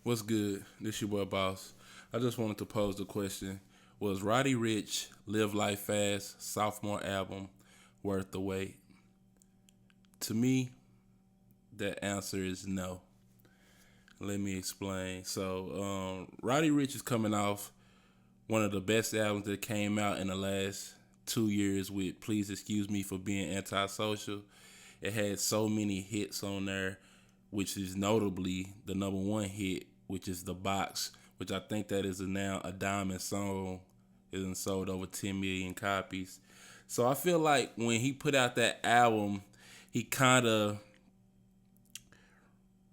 What's good? This your boy Boss. I just wanted to pose the question: was Roddy Ricch "Live Life Fast" sophomore album worth the wait? To me, that answer is no. Let me explain. Roddy Ricch is coming off one of the best albums that came out in the last 2 years with "Please Excuse Me for Being Antisocial." It had so many hits on there, which is notably the number one hit, which is "The Box," which I think that is now a diamond song. It sold over 10 million copies. So I feel like when he put out that album, he kind of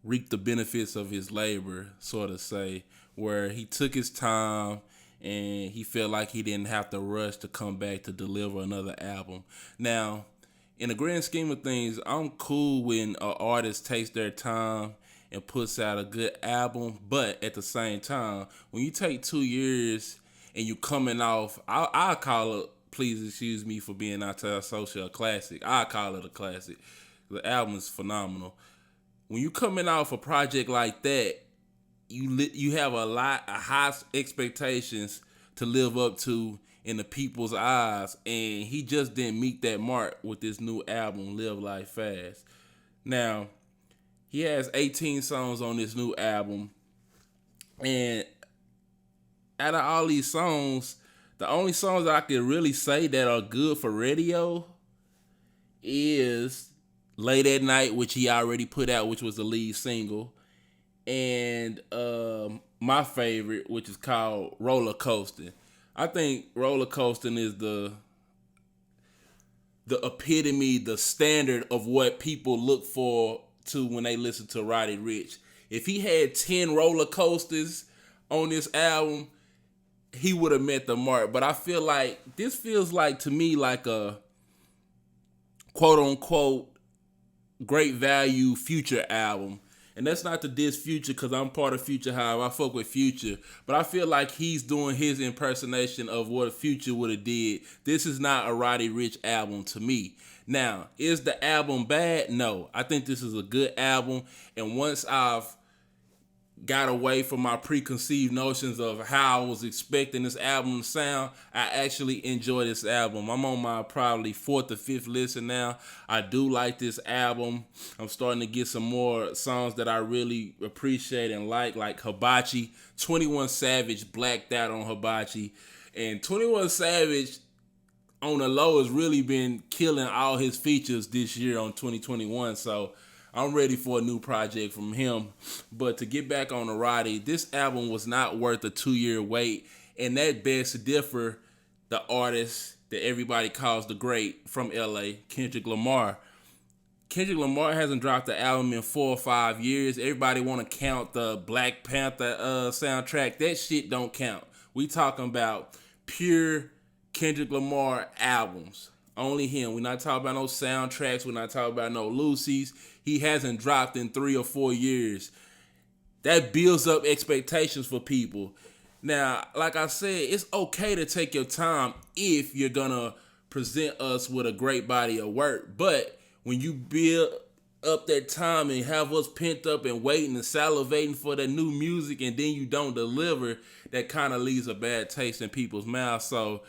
reaped the benefits of his labor, sort of say, where he took his time and he felt like he didn't have to rush to come back to deliver another album. Now, in the grand scheme of things, I'm cool when an artist takes their time and puts out a good album, but at the same time, when you take 2 years and you coming off, I call it, "Please Excuse Me for Being Antisocial," a classic. I call it a classic. The album is phenomenal. When you coming off a project like that, you have a lot of high expectations to live up to in the people's eyes, and he just didn't meet that mark with this new album, "Live Life Fast." Now, he has 18 songs on this new album, and out of all these songs, the only songs I can really say that are good for radio is "Late at Night," which he already put out, which was the lead single, and my favorite, which is called "Roller Coasting." I think "Roller Coasting" is the epitome, the standard of what people look for to when they listen to Roddy Ricch. If he had 10 roller coasters on this album, he would have met the mark. But I feel like this feels like, to me, like a quote unquote great value Future album. And that's not to diss Future, because I'm part of Future, however, I fuck with Future. But I feel like he's doing his impersonation of what Future would have did. This is not a Roddy Ricch album to me. Now, is the album bad? No. I think this is a good album. And once I've got away from my preconceived notions of how I was expecting this album to sound, I actually enjoy this album. I'm on my probably 4th or 5th listen now. I do like this album. I'm starting to get some more songs that I really appreciate and like Hibachi. 21 Savage blacked out on Hibachi. And 21 Savage on the low has really been killing all his features this year on 2021. So I'm ready for a new project from him. But to get back on the Roddy, this album was not worth a 2-year wait. And that begs to differ the artist that everybody calls the GREAT from LA, Kendrick Lamar. Kendrick Lamar hasn't dropped the album in 4 or 5 years. Everybody want to count the Black Panther soundtrack. That shit don't count. We talking about pure Kendrick Lamar albums. Only him. We're not talking about no soundtracks. We're not talking about no Lucy's. He hasn't dropped in 3 or 4 years. That builds up expectations for people. Now, like I said, it's okay to take your time if you're going to present us with a great body of work. But when you build up that time and have us pent up and waiting and salivating for that new music, and then you don't deliver, that kind of leaves a bad taste in people's mouths. So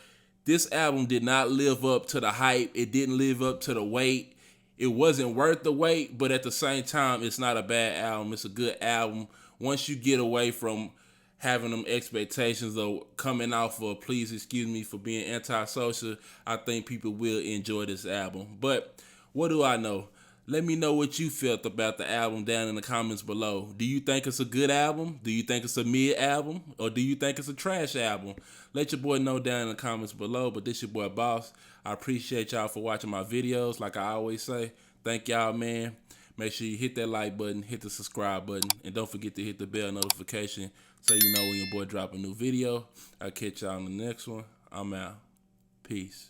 this album did not live up to the hype. It didn't live up to the wait. It wasn't worth the wait, but at the same time, it's not a bad album. It's a good album. Once you get away from having them expectations of coming out for "Please Excuse Me for Being Antisocial," I think people will enjoy this album. But what do I know? Let me know what you felt about the album down in the comments below. Do you think it's a good album? Do you think it's a mid album? Or do you think it's a trash album? Let your boy know down in the comments below. But this your boy Boss. I appreciate y'all for watching my videos. Like I always say, thank y'all, man. Make sure you hit that like button, hit the subscribe button, and don't forget to hit the bell notification so you know when your boy drop a new video. I'll catch y'all on the next one. I'm out. Peace.